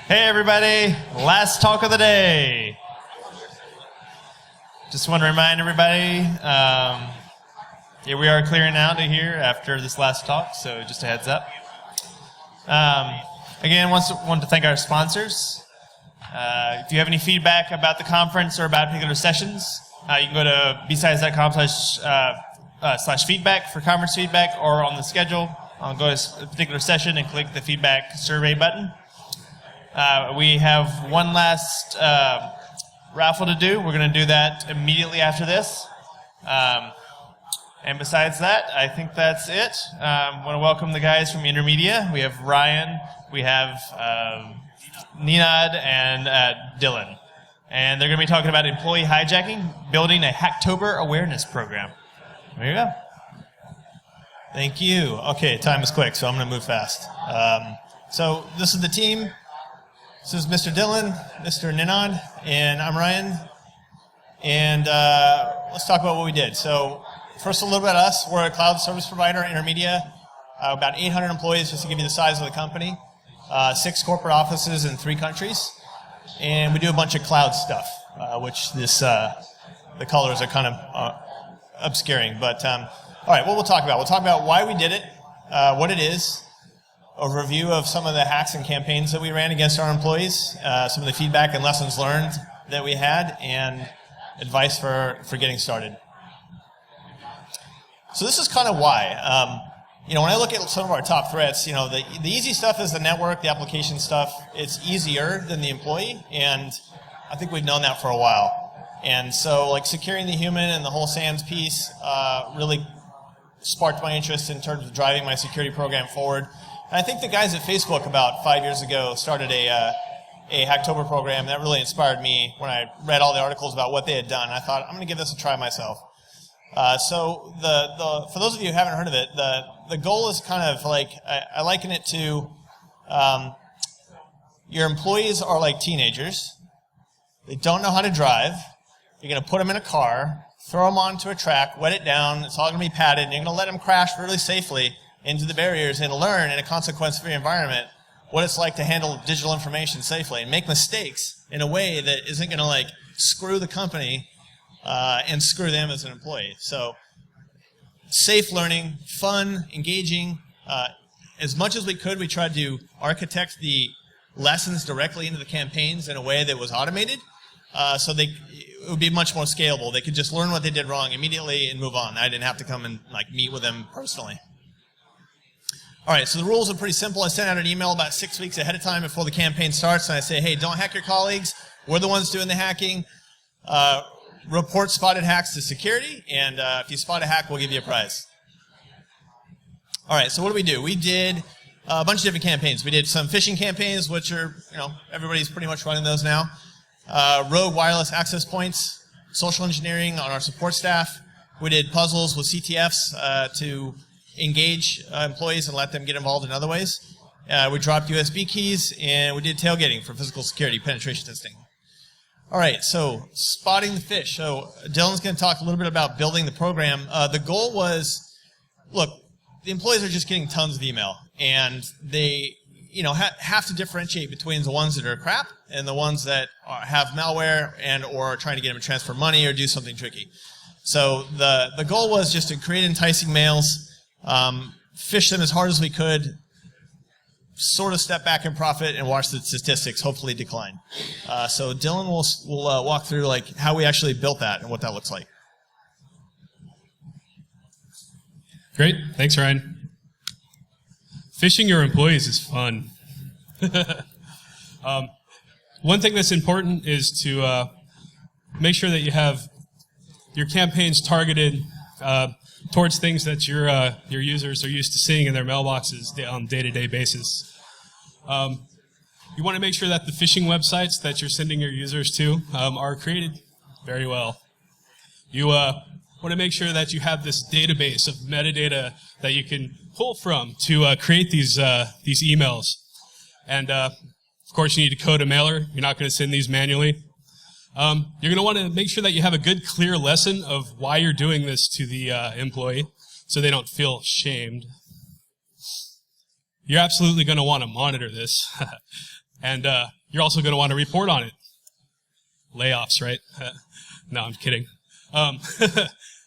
Hey everybody, last talk of the day. Just want to remind everybody, we are clearing out of here after this last talk, so just a heads up. Again, want to thank our sponsors. If you have any feedback about the conference or about particular sessions, you can go to bsides.com/feedback for conference feedback, or on the schedule, go to a particular session and click the feedback survey button. We have one last raffle to do. We're going to do that immediately after this. And besides that, I think that's it. I want to welcome the guys from Intermedia. We have Ryan, we have Ninad, and Dylan. And they're going to be talking about Employee Hijacking Building, a hacktober awareness program. There you go. Thank you. Okay, time is quick, so I'm going to move fast. So this is the team. This is Mr. Dylan, Mr. Ninad, and I'm Ryan. And let's talk about what we did. So first, a little bit about us. We're a cloud service provider, Intermedia. About 800 employees, just to give you the size of the company. 6 corporate offices in 3 countries. And we do a bunch of cloud stuff, which the colors are kind of obscuring. But all right, what we'll talk about. We'll talk about why we did it, what it is, a review of some of the hacks and campaigns that we ran against our employees, some of the feedback and lessons learned that we had, and advice for getting started. So this is kind of why. When I look at some of our top threats, the easy stuff is the network, the application stuff. It's easier than the employee, and I think we've known that for a while. And so, like, securing the human and the whole SANS piece really sparked my interest in terms of driving my security program forward. And I think the guys at Facebook about 5 years ago started a hacktober program that really inspired me when I read all the articles about what they had done. I thought, I'm going to give this a try myself. So for those of you who haven't heard of it, the goal is kind of like, I liken it to your employees are like teenagers. They don't know how to drive. You're going to put them in a car, throw them onto a track, wet it down. It's all going to be padded, and you're going to let them crash really safely into the barriers and learn in a consequence-free environment what it's like to handle digital information safely and make mistakes in a way that isn't going to like screw the company and screw them as an employee. So safe learning, fun, engaging. As much as we could, we tried to architect the lessons directly into the campaigns in a way that was automated, so it would be much more scalable. They could just learn what they did wrong immediately and move on. I didn't have to come and like meet with them personally. All right, so the rules are pretty simple. I send out an email about 6 weeks ahead of time before the campaign starts, and I say, hey, don't hack your colleagues. We're the ones doing the hacking. Report spotted hacks to security, and if you spot a hack, we'll give you a prize. All right, so what do? We did a bunch of different campaigns. We did some phishing campaigns, which are, everybody's pretty much running those now. Rogue wireless access points, social engineering on our support staff. We did puzzles with CTFs to engage employees and let them get involved in other ways. We dropped USB keys, and we did tailgating for physical security penetration testing. All right, so spotting the fish. So Dylan's going to talk a little bit about building the program. The goal was, look, the employees are just getting tons of email, and they have to differentiate between the ones that are crap and the ones that have malware and or are trying to get them to transfer money or do something tricky. So the goal was just to create enticing mails, fish them as hard as we could, sort of step back in profit and watch the statistics hopefully decline. So Dylan will walk through like how we actually built that and what that looks like. Great, thanks Ryan. Phishing your employees is fun. One thing that's important is to make sure that you have your campaigns targeted towards things that your users are used to seeing in their mailboxes on a day-to-day basis. You want to make sure that the phishing websites that you're sending your users to are created very well. You want to make sure that you have this database of metadata that you can pull from to create these emails. And of course, you need to code a mailer. You're not going to send these manually. You're going to want to make sure that you have a good, clear lesson of why you're doing this to the employee so they don't feel shamed. You're absolutely going to want to monitor this. And you're also going to want to report on it. Layoffs, right? No, I'm kidding.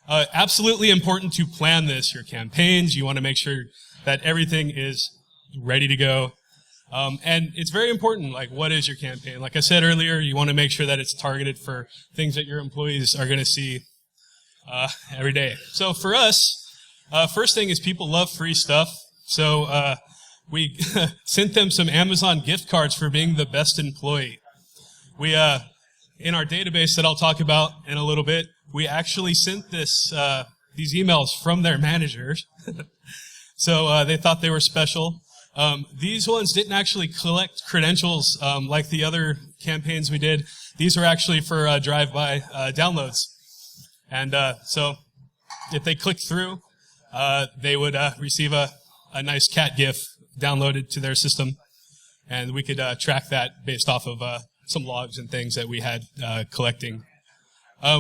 Absolutely important to plan this, your campaigns. You want to make sure that everything is ready to go. And it's very important, like, what is your campaign? Like I said earlier, you want to make sure that it's targeted for things that your employees are going to see every day. So for us, first thing is people love free stuff. So we sent them some Amazon gift cards for being the best employee. We, in our database that I'll talk about in a little bit, we actually sent these emails from their managers. So they thought they were special. These ones didn't actually collect credentials like the other campaigns we did. These were actually for drive-by downloads. And so if they clicked through, they would receive a nice cat GIF downloaded to their system. And we could track that based off of some logs and things that we had collecting.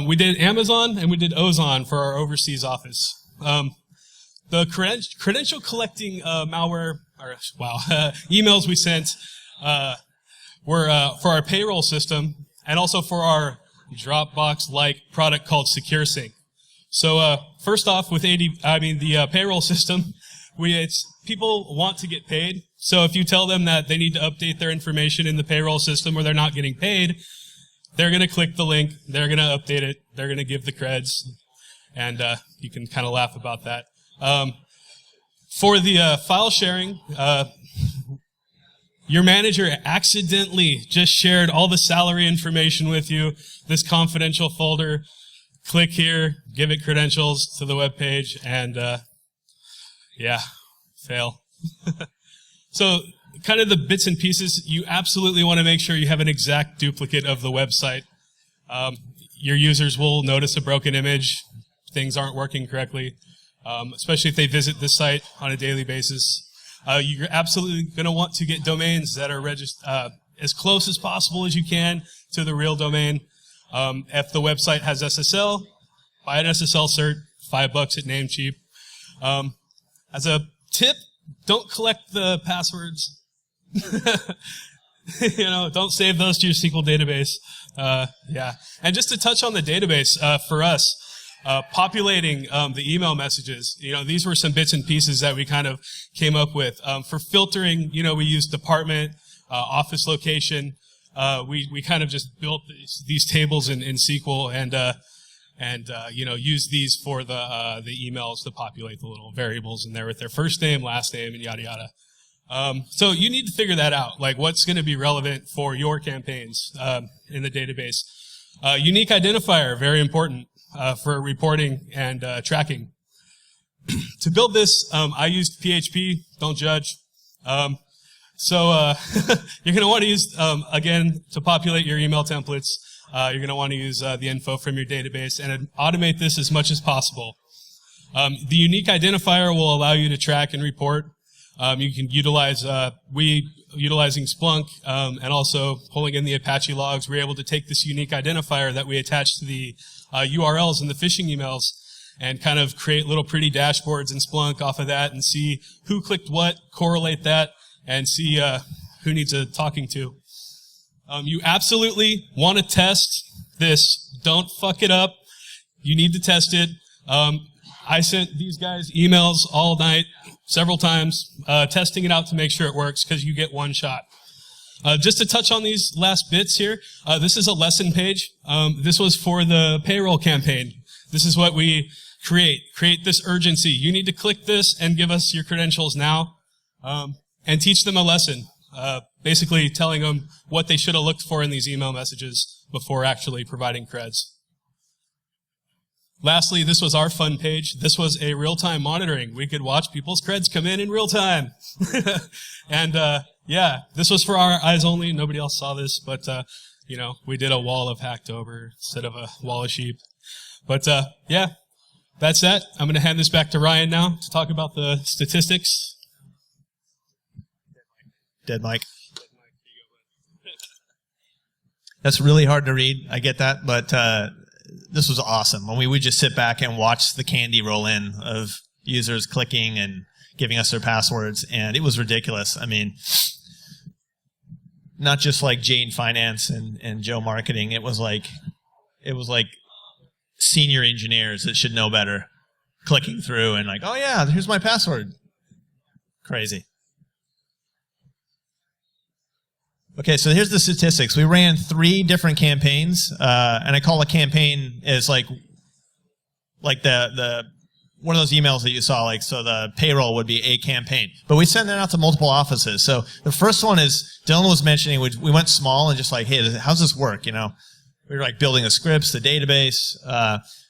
We did Amazon and we did Ozone for our overseas office. The credential collecting malware, emails we sent were for our payroll system and also for our Dropbox-like product called SecureSync. So first off, with the payroll system, people want to get paid. So if you tell them that they need to update their information in the payroll system or they're not getting paid, they're going to click the link, they're going to update it, they're going to give the creds, and you can kind of laugh about that. For the file sharing, your manager accidentally just shared all the salary information with you, this confidential folder. Click here, give it credentials to the web page, and fail. So kind of the bits and pieces, you absolutely want to make sure you have an exact duplicate of the website. Your users will notice a broken image, things aren't working correctly, especially if they visit this site on a daily basis. You're absolutely going to want to get domains that are registered as close as possible as you can to the real domain. If the website has SSL, buy an SSL cert, $5 at Namecheap. As a tip, don't collect the passwords. Don't save those to your SQL database. And just to touch on the database, for us, populating the email messages, these were some bits and pieces that we kind of came up with. For filtering, we used department, office location. We kind of just built these tables in SQL and use these for the emails to populate the little variables in there with their first name, last name, and yada yada. So you need to figure that out, like what's going to be relevant for your campaigns in the database. Unique identifier, very important for reporting and tracking. To build this, I used PHP. Don't judge. So you're going to want to use, again, to populate your email templates, you're going to want to use the info from your database and automate this as much as possible. The unique identifier will allow you to track and report. You can utilize, utilizing Splunk and also pulling in the Apache logs, we're able to take this unique identifier that we attach to the URLs in the phishing emails and kind of create little pretty dashboards in Splunk off of that and see who clicked what, correlate that, and see who needs a talking to. You absolutely want to test this. Don't fuck it up. You need to test it. I sent these guys emails all night, several times, testing it out to make sure it works because you get one shot. Just to touch on these last bits here, this is a lesson page. This was for the payroll campaign. This is what we create. Create this urgency. You need to click this and give us your credentials now. And teach them a lesson, basically telling them what they should have looked for in these email messages before actually providing creds. Lastly, this was our fun page. This was a real-time monitoring. We could watch people's creds come in real time. And this was for our eyes only. Nobody else saw this, but we did a wall of hacktober instead of a wall of sheep. But that's that. I'm going to hand this back to Ryan now to talk about the statistics. Dead mic. That's really hard to read. I get that, but this was awesome. We would just sit back and watch the candy roll in of users clicking and giving us their passwords, and it was ridiculous. I mean, not just like Jane Finance and Joe Marketing. It was like senior engineers that should know better clicking through and like, oh yeah, here's my password. Crazy. Okay, so here's the statistics. We ran 3 different campaigns, and I call a campaign is like the one of those emails that you saw, like, so the payroll would be a campaign. But we send that out to multiple offices. So the first one is, Dylan was mentioning, we went small and just like, hey, how's this work, you know? We were like building the scripts, the database.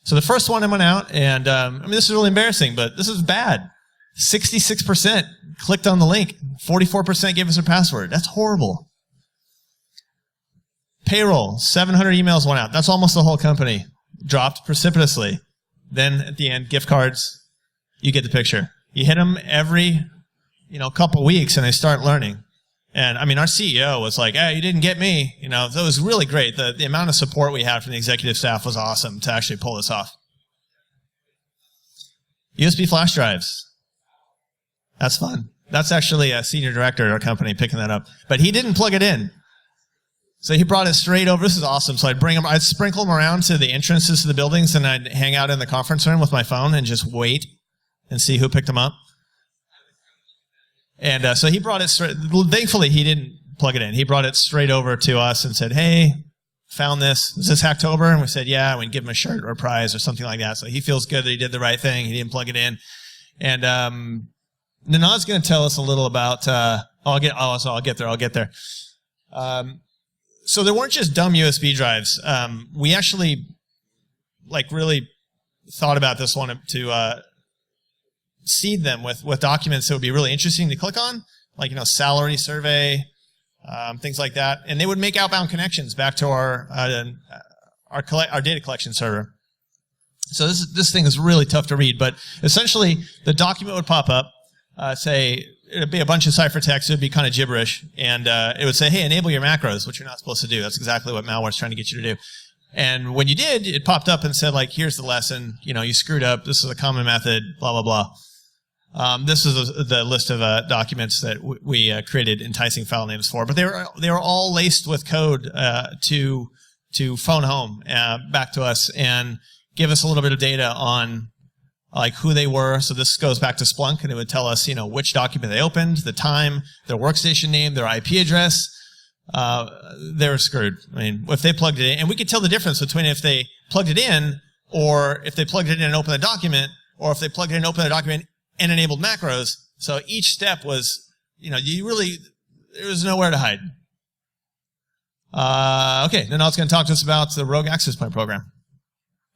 So the first one I went out, and I mean, this is really embarrassing, but this is bad. 66% clicked on the link. 44% gave us their password. That's horrible. Payroll, 700 emails went out. That's almost the whole company. Dropped precipitously. Then at the end, gift cards, you get the picture. You hit them every, couple weeks, and they start learning. And I mean, our CEO was like, "Hey, you didn't get me." So it was really great. The amount of support we had from the executive staff was awesome to actually pull this off. USB flash drives. That's fun. That's actually a senior director at our company picking that up. But he didn't plug it in. So he brought it straight over. This is awesome. So I'd sprinkle them around to the entrances to the buildings, and I'd hang out in the conference room with my phone and just wait and see who picked them up. And so he brought it straight. Thankfully, he didn't plug it in. He brought it straight over to us and said, "Hey, found this. Is this Hacktober?" And we said, "Yeah." And we'd give him a shirt or a prize or something like that. So he feels good that he did the right thing. He didn't plug it in. And Nanad's going to tell us a little about. I'll get there. So there weren't just dumb USB drives. We actually really thought about this one to seed them with documents that would be really interesting to click on, like salary survey, things like that, and they would make outbound connections back to our data collection server. So this thing is really tough to read, but essentially the document would pop up, say. It'd be a bunch of ciphertext. It'd be kind of gibberish. And it would say, hey, enable your macros, which you're not supposed to do. That's exactly what malware's trying to get you to do. And when you did, it popped up and said, here's the lesson. You screwed up. This is a common method, blah, blah, blah. This is the list of documents that we created enticing file names for. But they were all laced with code to phone home back to us and give us a little bit of data on who they were. So this goes back to Splunk, and it would tell us, which document they opened, the time, their workstation name, their IP address. They were screwed. I mean, if they plugged it in, and we could tell the difference between if they plugged it in, or if they plugged it in and opened a document, or if they plugged it in and opened a document and enabled macros. So each step was, there was nowhere to hide. Okay, now it's going to talk to us about the Rogue Access Point program.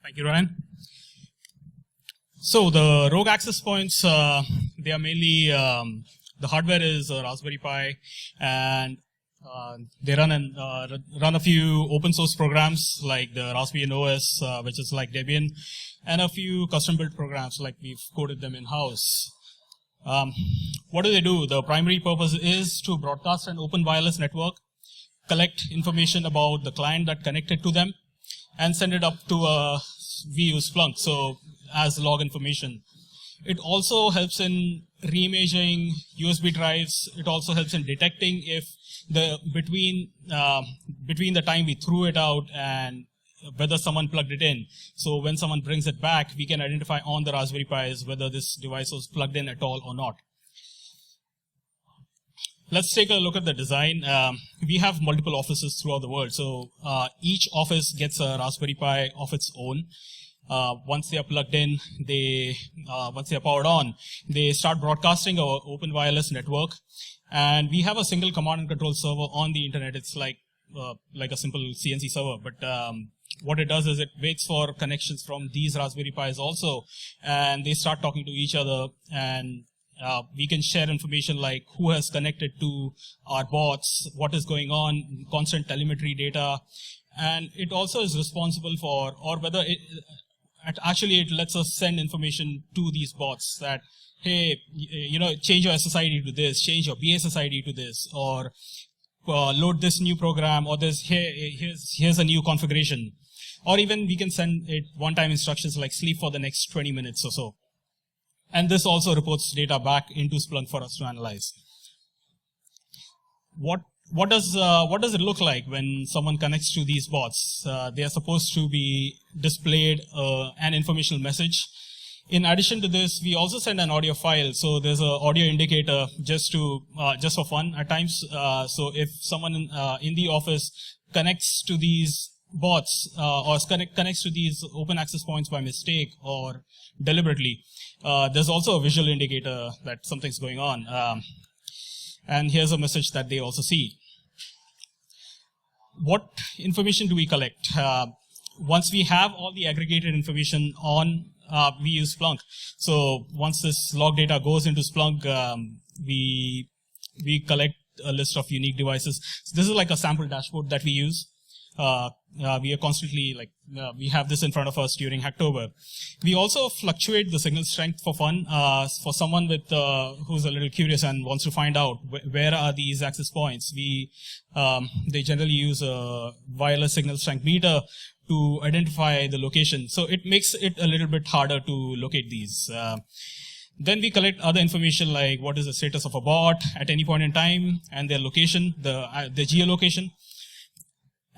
Thank you, Ryan. So the rogue access points, they are mainly, the hardware is a Raspberry Pi, and they run a few open source programs like the Raspbian OS, which is like Debian, and a few custom built programs like we've coded them in-house. What do they do? The primary purpose is to broadcast an open wireless network, collect information about the client that connected to them, and send it up to we use Splunk. So as log information. It also helps in reimaging USB drives. It also helps in detecting if between the time we threw it out and whether someone plugged it in. So when someone brings it back, we can identify on the Raspberry Pis whether this device was plugged in at all or not. Let's take a look at the design. We have multiple offices throughout the world. So each office gets a Raspberry Pi of its own. Once they are plugged in, once they are powered on, they start broadcasting our open wireless network. And we have a single command and control server on the internet. It's like a simple CNC server. But what it does is it waits for connections from these Raspberry Pis also. And they start talking to each other. And we can share information like who has connected to our bots, what is going on, constant telemetry data. And it also is responsible for, or whether it lets us send information to these bots that, hey, change your SSID to this, change your BSSID to this, or load this new program, or here's a new configuration. Or even we can send it one-time instructions like sleep for the next 20 minutes or so. And this also reports data back into Splunk for us to analyze. What does it look like when someone connects to these bots? They are supposed to be displayed an informational message. In addition to this, we also send an audio file. So there's an audio indicator just for fun at times. So if someone in the office connects to these bots or connects to these open access points by mistake or deliberately, there's also a visual indicator that something's going on. And here's a message that they also see. What information do we collect? Once we have all the aggregated information on, we use Splunk. So once this log data goes into Splunk, we collect a list of unique devices. So this is like a sample dashboard that we use. We are constantly we have this in front of us during Hacktober. We also fluctuate the signal strength for fun. For someone with who's a little curious and wants to find out where are these access points, they generally use a wireless signal strength meter to identify the location. So it makes it a little bit harder to locate these. Then we collect other information like what is the status of a bot at any point in time and their location, the geolocation.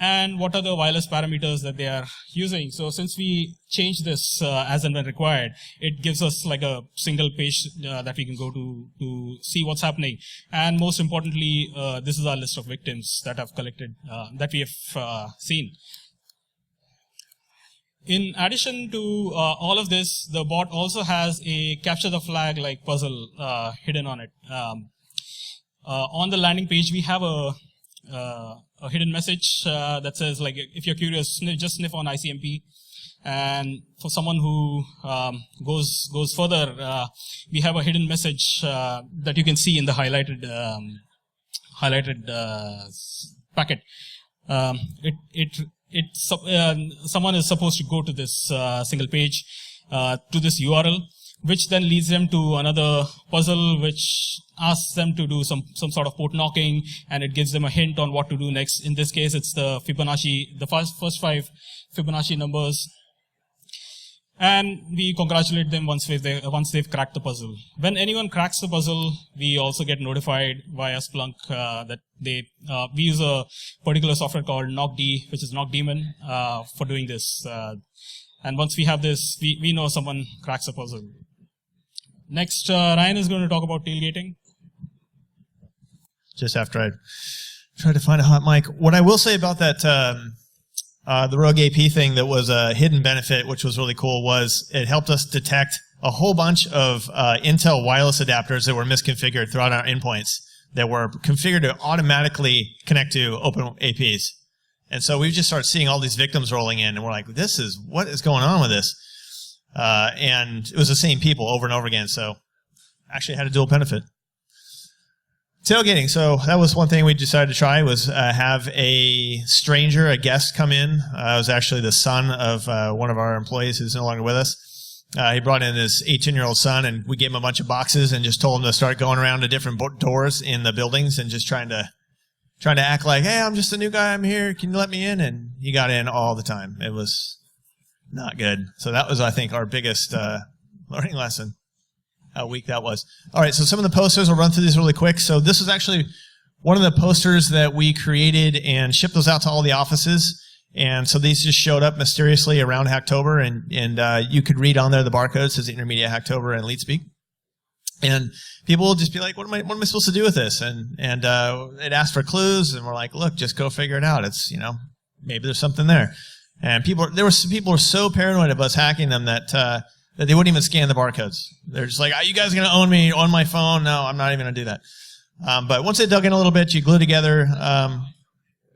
And what are the wireless parameters that they are using? So since we change this as and when required, it gives us like a single page that we can go to see what's happening. And most importantly, this is our list of victims that have collected, that we have seen. In addition to all of this, the bot also has a capture the flag like puzzle hidden on it. On the landing page, we have a hidden message that says, like, if you're curious, just sniff on ICMP. And for someone who goes further, we have a hidden message that you can see in the highlighted packet. Someone is supposed to go to this single page, to this URL, which then leads them to another puzzle, which asks them to do some sort of port knocking, and it gives them a hint on what to do next. In this case, it's the Fibonacci, the first 5 Fibonacci numbers. And we congratulate them once they've cracked the puzzle. When anyone cracks the puzzle, we also get notified via Splunk that we use a particular software called KnockD, which is KnockDemon, for doing this. And once we have this, we know someone cracks a puzzle. Next, Ryan is going to talk about tailgating. Just after I tried to find a hot mic. What I will say about that, the Rogue AP thing that was a hidden benefit, which was really cool, was it helped us detect a whole bunch of Intel wireless adapters that were misconfigured throughout our endpoints that were configured to automatically connect to open APs. And so we just started seeing all these victims rolling in, and we're like, what is going on with this? And it was the same people over and over again, so actually had a dual benefit. Tailgating. So that was one thing we decided to try, was have a stranger, a guest, come in. It was actually the son of one of our employees who's no longer with us. He brought in his 18-year-old son, and we gave him a bunch of boxes and just told him to start going around to different doors in the buildings and just trying to act like, hey, I'm just a new guy, I'm here, can you let me in? And he got in all the time. It was not good. So that was, I think, our biggest learning lesson, how weak that was. All right, so some of the posters, we'll run through these really quick. So this is actually one of the posters that we created and shipped those out to all the offices. And so these just showed up mysteriously around Hacktober, and you could read on there the barcode, says Intermediate Hacktober and LeetSpeak. And people will just be like, what am I supposed to do with this? And it asked for clues, and we're like, look, just go figure it out. It's, maybe there's something there. And people were so paranoid of us hacking them that they wouldn't even scan the barcodes. They're just like, you guys are going to own me on my phone? No, I'm not even going to do that. But once they dug in a little bit, you glue together,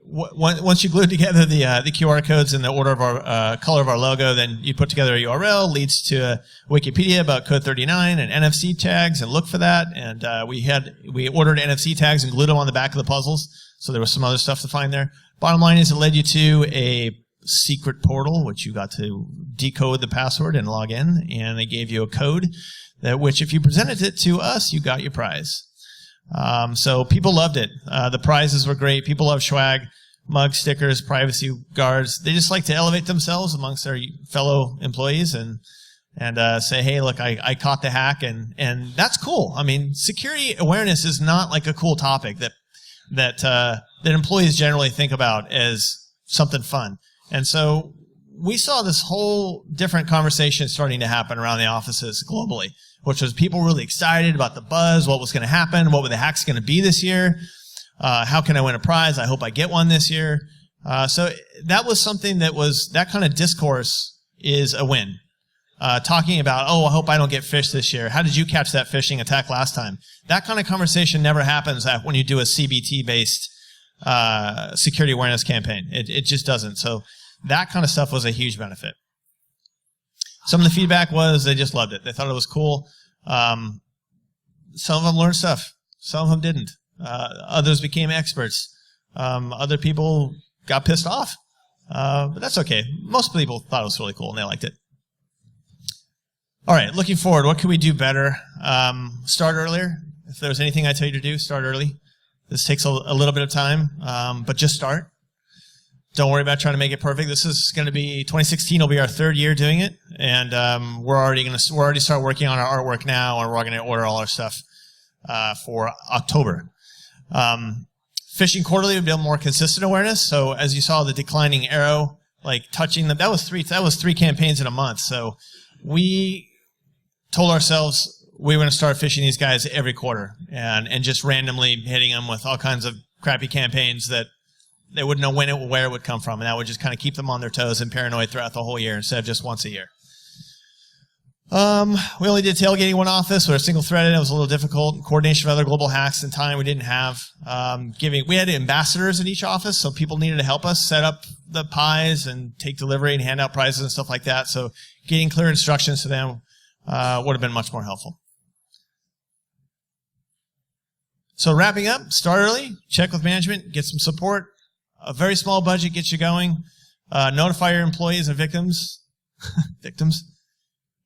once you glue together the QR codes in the order of our color of our logo, then you put together a URL, leads to a Wikipedia about code 39 and NFC tags, and look for that. And we ordered NFC tags and glued them on the back of the puzzles, so there was some other stuff to find there. Bottom line is it led you to a secret portal, which you got to decode the password and log in, and they gave you a code that, which if you presented it to us, you got your prize. So people loved it. The prizes were great. People love swag, mug stickers, privacy guards. They just like to elevate themselves amongst their fellow employees and say, hey, look, I caught the hack, and that's cool. I mean, security awareness is not like a cool topic that employees generally think about as something fun. And so we saw this whole different conversation starting to happen around the offices globally, which was people really excited about the buzz, what was going to happen, what were the hacks going to be this year, how can I win a prize? I hope I get one this year. So that was something that kind of discourse is a win. Talking about, I hope I don't get phished this year. How did you catch that phishing attack last time? That kind of conversation never happens when you do a CBT-based security awareness campaign. It just doesn't. So that kind of stuff was a huge benefit. Some of the feedback was they just loved it. They thought it was cool. Some of them learned stuff. Some of them didn't. Others became experts. Other people got pissed off. But that's okay. Most people thought it was really cool and they liked it. All right, looking forward, what can we do better? Start earlier. If there's anything I tell you to do, start early. This takes a little bit of time, but just start. Don't worry about trying to make it perfect. This is going to be 2016 will be our third year doing it, and we're already start working on our artwork now, and we're going to order all our stuff for October. Phishing quarterly would be a more consistent awareness. So as you saw, the declining arrow, like touching them, that was three campaigns in a month. So we told ourselves we were going to start phishing these guys every quarter and just randomly hitting them with all kinds of crappy campaigns that they wouldn't know where it would come from, and that would just kind of keep them on their toes and paranoid throughout the whole year instead of just once a year. We only did tailgating one office. We were single-threaded. It was a little difficult. Coordination of other global hacks and time we didn't have. We had ambassadors in each office, so people needed to help us set up the pies and take delivery and hand out prizes and stuff like that. So getting clear instructions to them would have been much more helpful. So wrapping up, start early, check with management, get some support. A very small budget gets you going. Notify your employees and victims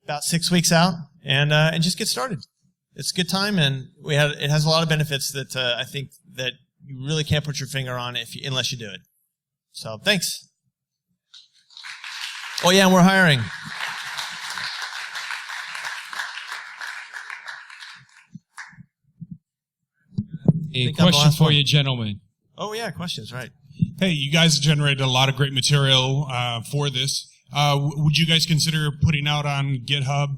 about 6 weeks out, and just get started. It's a good time, and it has a lot of benefits that I think that you really can't put your finger on unless you do it. So thanks. Oh yeah, and we're hiring. A question for you, gentlemen. Oh yeah, questions, right. Hey, you guys generated a lot of great material for this. Would you guys consider putting out on GitHub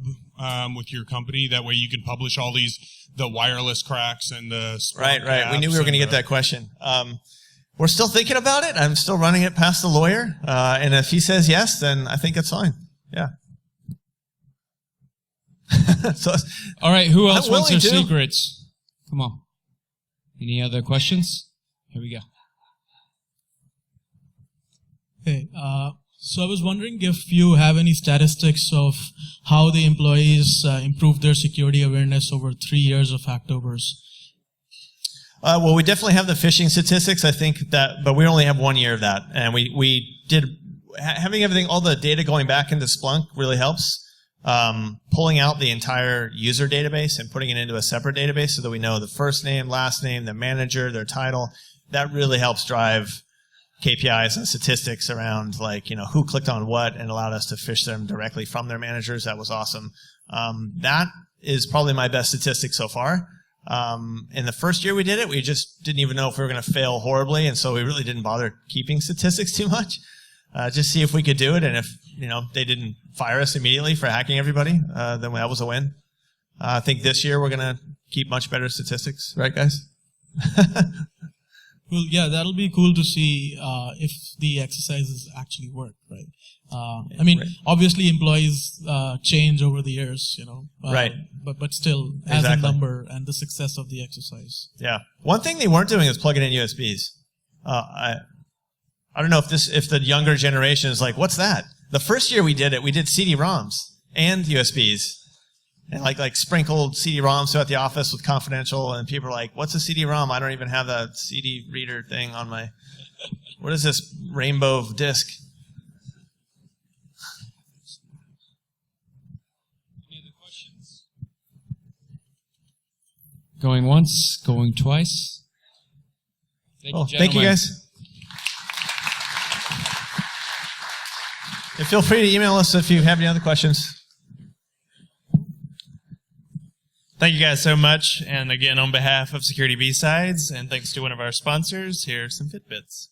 with your company? That way you can publish all the wireless cracks and the Right. We knew we were going to get that question. We're still thinking about it. I'm still running it past the lawyer. And if he says yes, then I think it's fine. Yeah. So, all right, who else wants their to. secrets? Come on. Any other questions? Here we go. Hey, so I was wondering if you have any statistics of how the employees improved their security awareness over 3 years of Hacktobers. Well, we definitely have the phishing statistics. I think that, but we only have 1 year of that, and we did having everything, all the data going back into Splunk really helps. Pulling out the entire user database and putting it into a separate database so that we know the first name, last name, the manager, their title. That really helps drive KPIs and statistics around, like, who clicked on what, and allowed us to phish them directly from their managers. That was awesome. That is probably my best statistic so far. In the first year we did it, we just didn't even know if we were going to fail horribly, and so we really didn't bother keeping statistics too much. Just see if we could do it, and if they didn't fire us immediately for hacking everybody, then that was a win. I think this year we're going to keep much better statistics, right, guys? Well, yeah, that'll be cool to see if the exercises actually work, right? Obviously employees change over the years, right. But still, as a number and the success of the exercise. Yeah. One thing they weren't doing is plugging in USBs. I don't know if the younger generation is like, what's that? The first year we did it, we did CD-ROMs and USBs. And like sprinkled CD-ROMs throughout the office with confidential, and people are like, what's a CD-ROM? I don't even have that CD reader thing on my, what is this rainbow disc? Any other questions? Going once, going twice. Thank you guys. And feel free to email us if you have any other questions. Thank you guys so much. And again, on behalf of Security BSides, and thanks to one of our sponsors, here are some Fitbits.